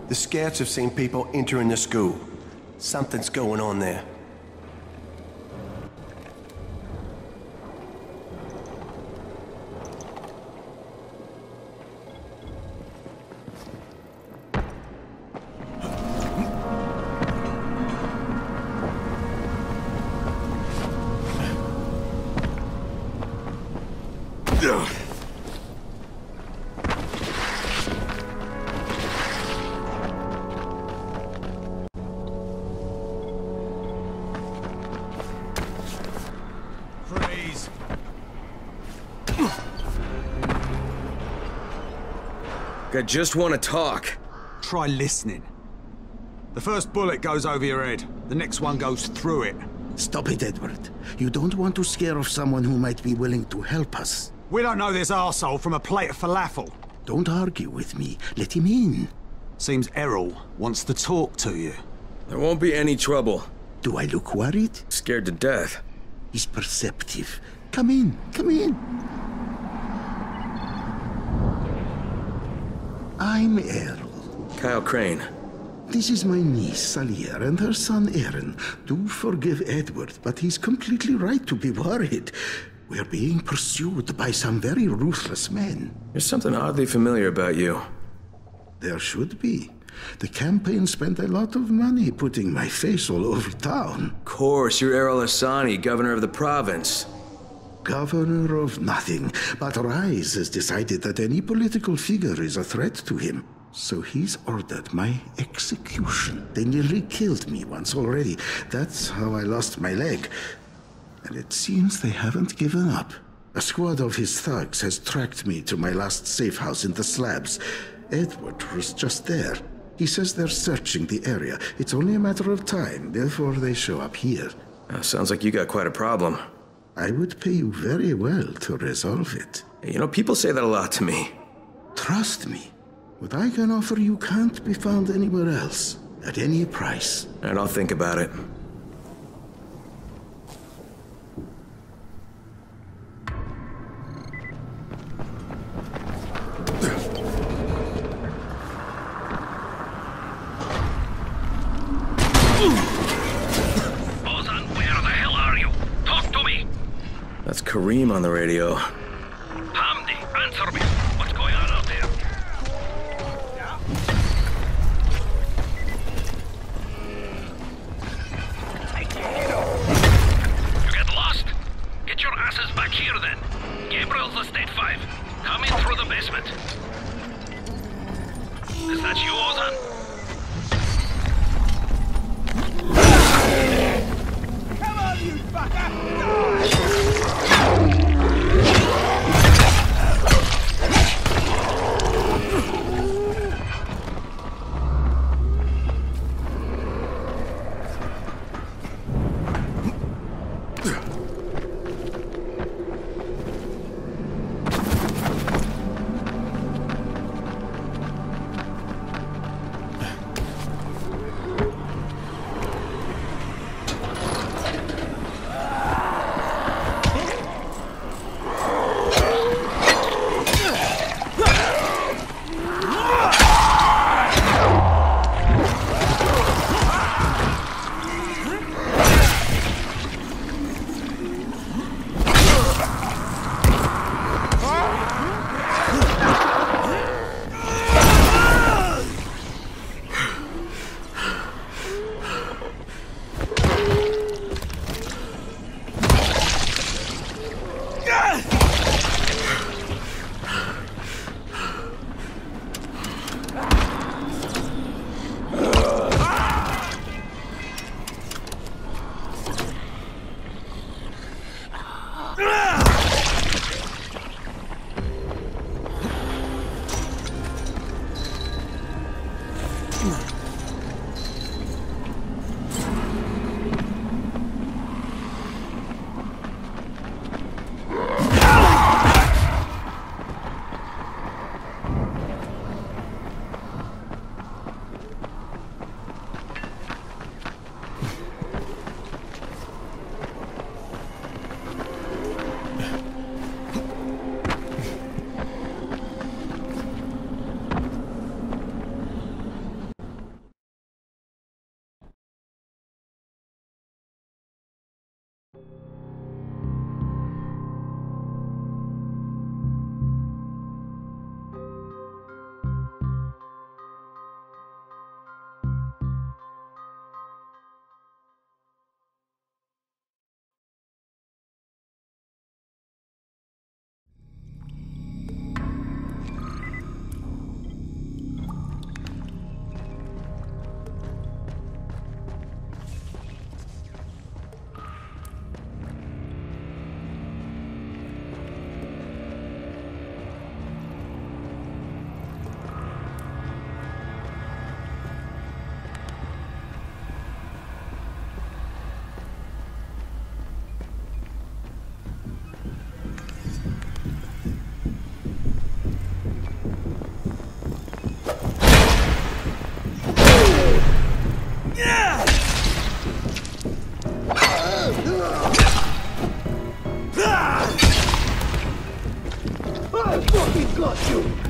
The scouts have seen people entering the school. Something's going on there. I just want to talk. Try listening. The first bullet goes over your head. The next one goes through it. Stop it, Edward. You don't want to scare off someone who might be willing to help us. We don't know this arsehole from a plate of falafel. Don't argue with me. Let him in. Seems Errol wants to talk to you. There won't be any trouble. Do I look worried? Scared to death. He's perceptive. Come in, come in. I'm Errol. Kyle Crane. This is my niece, Salia, and her son, Aaron. Do forgive Edward, but he's completely right to be worried. We're being pursued by some very ruthless men. There's something oddly familiar about you. There should be. The campaign spent a lot of money putting my face all over town. Of course, you're Errol Hassani, governor of the province. Governor of nothing, but Rise has decided that any political figure is a threat to him. So he's ordered my execution. They nearly killed me once already. That's how I lost my leg. And it seems they haven't given up. A squad of his thugs has tracked me to my last safe house in the slabs. Edward was just there. He says they're searching the area. It's only a matter of time before they show up here. Sounds like you got quite a problem. I would pay you very well to resolve it. You know, people say that a lot to me. Trust me. What I can offer you can't be found anywhere else, at any price. And I'll think about it. Ozan, where the hell are you? Talk to me! That's Karim on the radio. Hamdi, answer me! What's going on out there? You get lost? Get your asses back here then. Gabriel's Estate 5. Come in through the basement. Is that you, Ozan? Come on, you fucker! got you!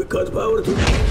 Cut power to...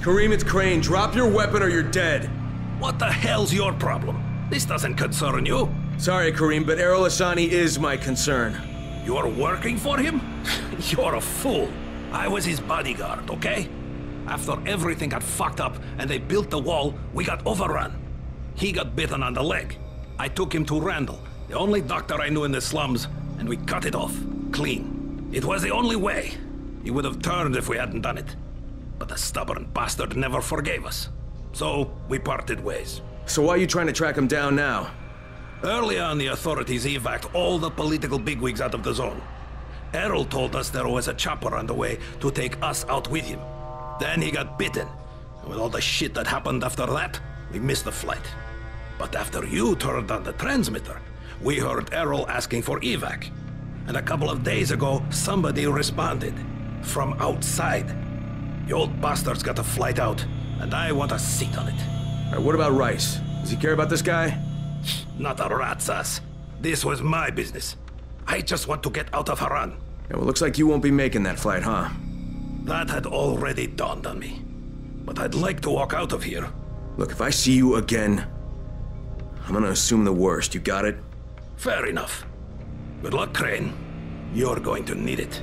Karim, it's Crane. Drop your weapon or you're dead. What the hell's your problem? This doesn't concern you. Sorry, Karim, but Errol Hassani is my concern. You're working for him? You're a fool. I was his bodyguard, okay? After everything got fucked up and they built the wall, we got overrun. He got bitten on the leg. I took him to Randall, the only doctor I knew in the slums, and we cut it off. Clean. It was the only way. He would have turned if we hadn't done it. But the stubborn bastard never forgave us. So, we parted ways. So why are you trying to track him down now? Early on, the authorities evacuated all the political bigwigs out of the zone. Errol told us there was a chopper on the way to take us out with him. Then he got bitten. And with all the shit that happened after that, we missed the flight. But after you turned on the transmitter, we heard Errol asking for evac. And a couple of days ago, somebody responded. From outside. The old bastard's got a flight out, and I want a seat on it. All right, what about Rice? Does he care about this guy? Not a rat's ass. This was my business. I just want to get out of Haran. Yeah, well, looks like you won't be making that flight, huh? That had already dawned on me. But I'd like to walk out of here. Look, if I see you again, I'm gonna assume the worst. You got it? Fair enough. Good luck, Crane. You're going to need it.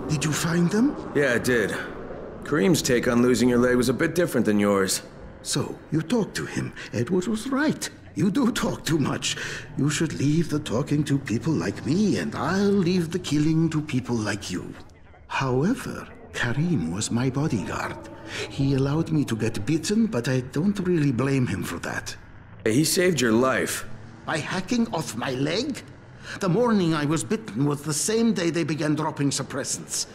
Did you find them? Yeah, I did. Karim's take on losing your leg was a bit different than yours. So, you talked to him. Edward was right. You do talk too much. You should leave the talking to people like me, and I'll leave the killing to people like you. However, Karim was my bodyguard. He allowed me to get bitten, but I don't really blame him for that. Hey, he saved your life. By hacking off my leg? The morning I was bitten was the same day they began dropping suppressants.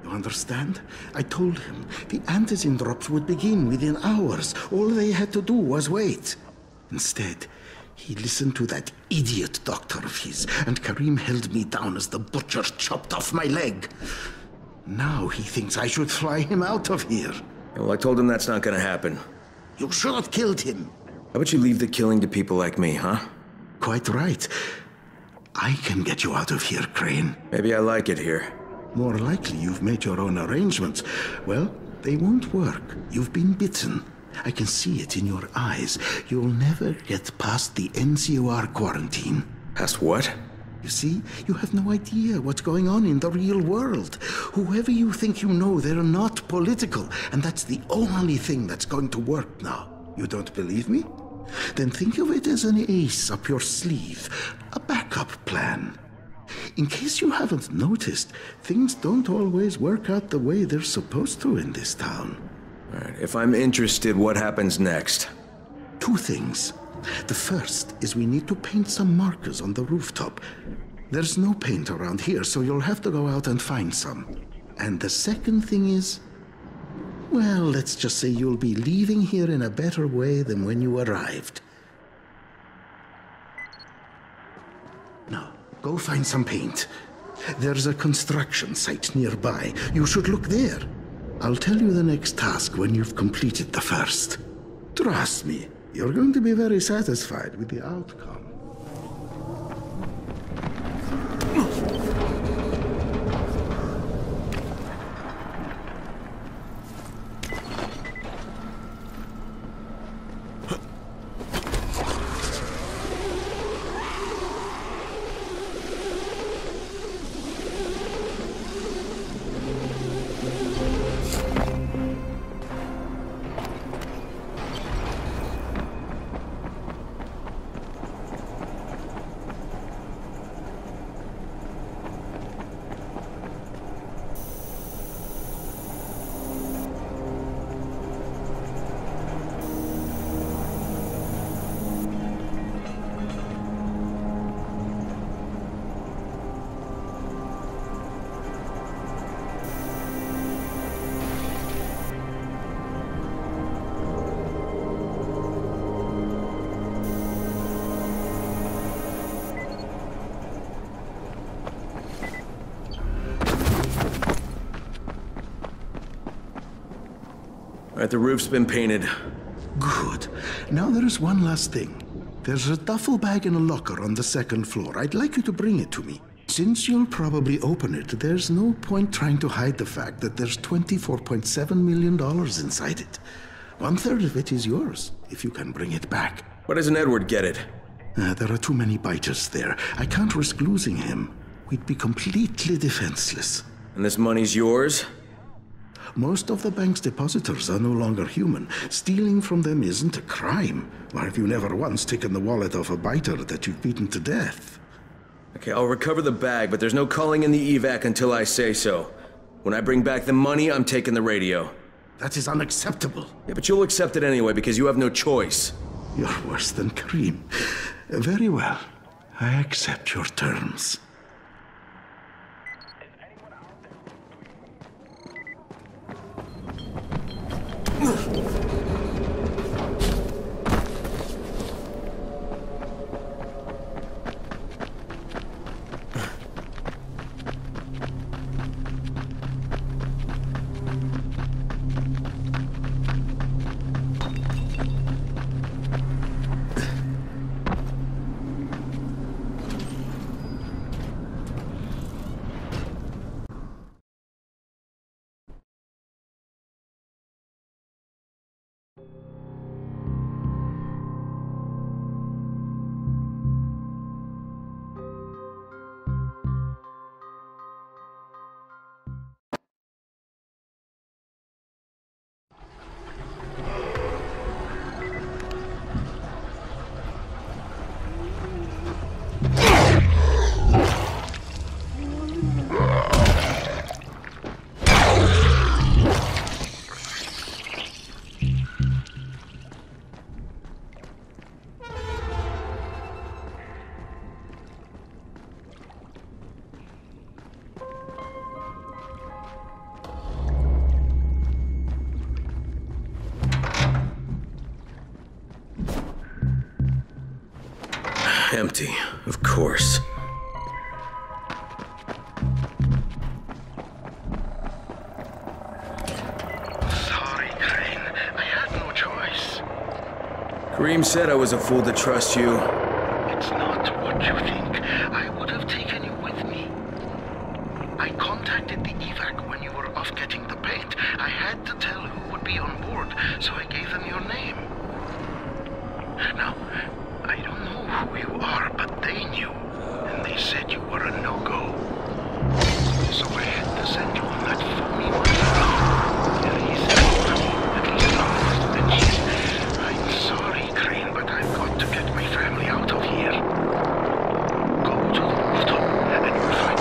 You understand? I told him the antizin drops would begin within hours. All they had to do was wait. Instead, he listened to that idiot doctor of his, and Karim held me down as the butcher chopped off my leg. Now he thinks I should fly him out of here. Well, I told him that's not gonna happen. You should have killed him. How about you leave the killing to people like me, huh? Quite right. I can get you out of here, Crane. Maybe I like it here. More likely you've made your own arrangements. Well, they won't work. You've been bitten. I can see it in your eyes. You'll never get past the NCOR quarantine. Past what? You see, you have no idea what's going on in the real world. Whoever you think you know, they're not political. And that's the only thing that's going to work now. You don't believe me? Then think of it as an ace up your sleeve. A backup plan. In case you haven't noticed, things don't always work out the way they're supposed to in this town. All right, if I'm interested, what happens next? Two things. The first is we need to paint some markers on the rooftop. There's no paint around here, so you'll have to go out and find some. And the second thing is, well, let's just say you'll be leaving here in a better way than when you arrived. Now, go find some paint. There's a construction site nearby. You should look there. I'll tell you the next task when you've completed the first. Trust me, you're going to be very satisfied with the outcome. All right, the roof's been painted. Good. Now there is one last thing. There's a duffel bag in a locker on the second floor. I'd like you to bring it to me. Since you'll probably open it, there's no point trying to hide the fact that there's $24.7 million inside it. 1/3 of it is yours, if you can bring it back. Why doesn't Edward get it? There are too many biters there. I can't risk losing him. We'd be completely defenseless. And this money's yours? Most of the bank's depositors are no longer human. Stealing from them isn't a crime. Or have you never once taken the wallet off a biter that you've beaten to death? Okay, I'll recover the bag, but there's no calling in the evac until I say so. When I bring back the money, I'm taking the radio. That is unacceptable. Yeah, but you'll accept it anyway because you have no choice. You're worse than Karim. Very well. I accept your terms. Empty, of course. Sorry, Karim. I had no choice. Karim said I was a fool to trust you. It's not what you think. I would have taken you with me. I contacted the evac when you were off getting the paint. I had to tell who would be on board, so I gave them your name. Now, I don't know who you are, but they knew, and they said you were a no-go. So I had to send you on that phony one. And he said, at least honest, and I'm sorry, Karim, but I've got to get my family out of here. Go to the rooftop, and you'll find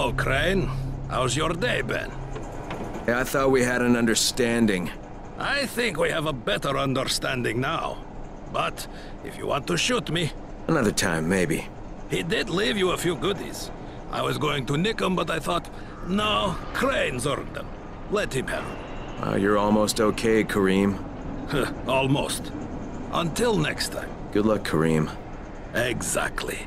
Hello, Crane. How's your day been? I thought we had an understanding. I think we have a better understanding now. But if you want to shoot me... Another time, maybe. He did leave you a few goodies. I was going to nick them, but I thought, no, Crane's earned them. Let him have them. You're almost okay, Karim. Almost. Until next time. Good luck, Karim. Exactly.